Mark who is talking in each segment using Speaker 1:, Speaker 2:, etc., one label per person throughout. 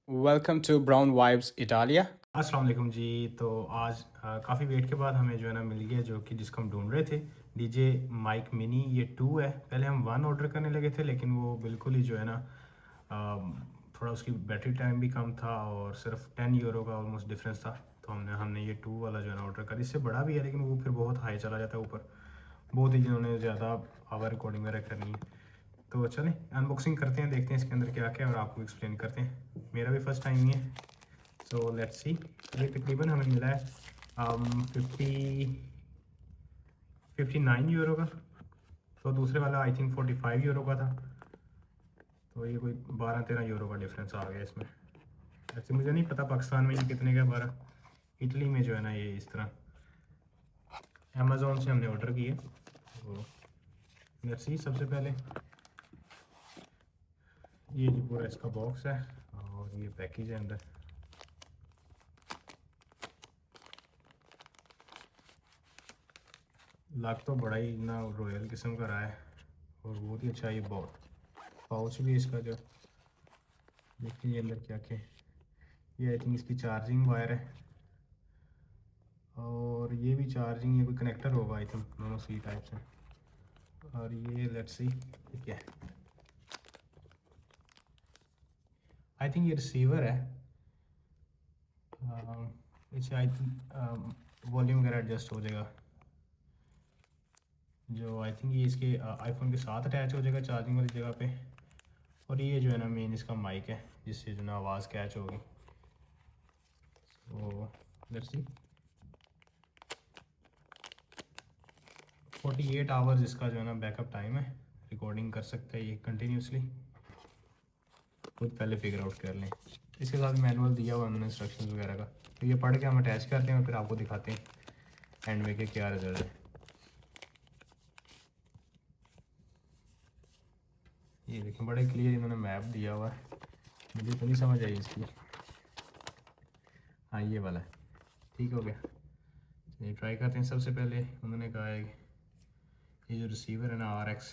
Speaker 1: Welcome to Brown Vibes Italia.
Speaker 2: अस्सलाम वालेकुम जी। तो आज काफ़ी वेट के बाद हमें जो है ना मिल गया, जो कि जिसको हम ढूंढ रहे थे, डीजे माइक मिनी। ये 2 है। पहले हम 1 ऑर्डर करने लगे थे, लेकिन वो बिल्कुल ही जो है ना थोड़ा उसकी बैटरी टाइम भी कम था और सिर्फ 10 यूरो का ऑलमोस्ट डिफरेंस था। तो हमने ये 2 वाला जो है ना ऑर्डर कर। इससे बड़ा भी है, लेकिन वो फिर बहुत हाई चला जाता है ऊपर, बहुत ही जिन्होंने ज़्यादा आवर रिकॉर्डिंग वगैरह करनी है। तो चलें अनबॉक्सिंग करते हैं, देखते हैं इसके अंदर क्या क्या है और आपको एक्सप्लेन करते हैं। मेरा भी फर्स्ट टाइम ही है, सो लेट्स सी। ये तकरीबन हमें मिला है 59 यूरो का। तो दूसरे वाला आई थिंक 45 यूरो का था। तो ये कोई 12-13 यूरो का डिफरेंस आ गया इसमें। ऐसे मुझे नहीं पता पाकिस्तान में ये कितने का 12। इटली में जो है ना ये इस तरह अमेज़ोन से हमने ऑर्डर किए। तो लेट्स सी। सबसे पहले ये जो पूरा इसका बॉक्स है और ये पैकेज है अंदर। लग तो बड़ा ही ना रॉयल किस्म का रहा है और बहुत ही अच्छा। ये पाउच भी इसका जो देखिए ये अंदर क्या क्या है। ये आई थिंक इसकी चार्जिंग वायर है और ये भी चार्जिंग, ये कोई कनेक्टर होगा आई थिंक, दोनों सी टाइप से। और ये लेट्स सी ये क्या है। आई थिंक ये रिसीवर है। इसे आई थिंक वॉल्यूम वगैरह एडजस्ट हो जाएगा, जो आई थिंक ये इसके आईफोन के साथ अटैच हो जाएगा चार्जिंग वाली जगह पे। और ये जो है ना मेन इसका माइक है, जिससे जो ना आवाज़ कैच होगी। तो लेट्स सी। 48 आवर्स इसका जो है ना बैकअप टाइम है, रिकॉर्डिंग कर सकते हैं ये कंटिन्यूसली। खुद पहले फिगर आउट कर लें। इसके साथ मैनुअल दिया हुआ उन्होंने इंस्ट्रक्शंस वगैरह का, तो ये पढ़ के हम अटैच करते हैं और फिर आपको दिखाते हैं एंड में के क्या रिजल्ट है। ये देखें बड़े क्लियर इन्होंने मैप दिया हुआ है, मुझे तो नहीं समझ आई इसकी। हाँ ये वाला है, ठीक हो गया। ये ट्राई करते हैं। सबसे पहले उन्होंने कहा है ये जो रिसीवर है ना RX,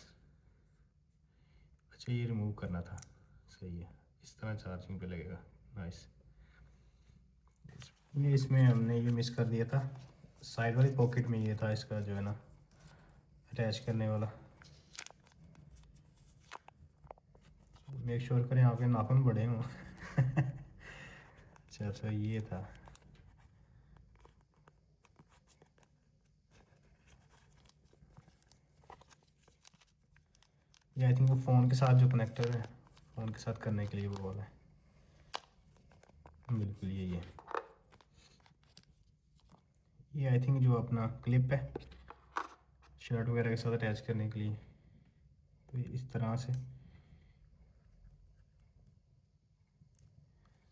Speaker 2: अच्छा ये रिमूव करना था, सही है। इस तरह चार्जिंग पे लगेगा, नाइस। ये इसमें हमने ये मिस कर दिया था, साइड वाली पॉकेट में ये था इसका जो है ना अटैच करने वाला। मेक श्योर करें आपके नाखून बड़े हों। अच्छा तो ये था। ये आई थिंक वो फ़ोन के साथ जो कनेक्टर है, फ़ोन के साथ करने के लिए वो वाला है, बिल्कुल यही है। ये आई थिंक जो अपना क्लिप है शर्ट वगैरह के साथ अटैच करने के लिए, तो इस तरह से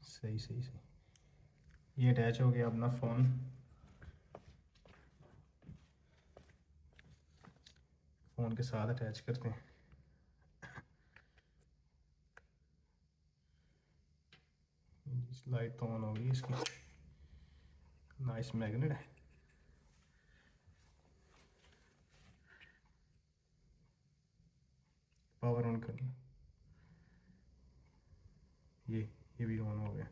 Speaker 2: सही सही सही ये अटैच हो गया अपना फ़ोन के साथ अटैच करते हैं। लाइट तो ऑन होगी इसकी, नाइस मैग्नेट है। पावर ऑन करना, ये भी ऑन हो गया।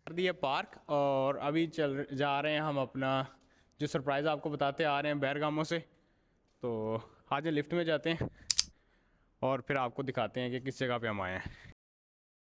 Speaker 1: कर दिया पार्क और अभी चल जा रहे हैं हम अपना जो सरप्राइज़ आपको बताते आ रहे हैं बैरगामो से। तो आज लिफ्ट में जाते हैं और फिर आपको दिखाते हैं कि किस जगह पे हम आए हैं।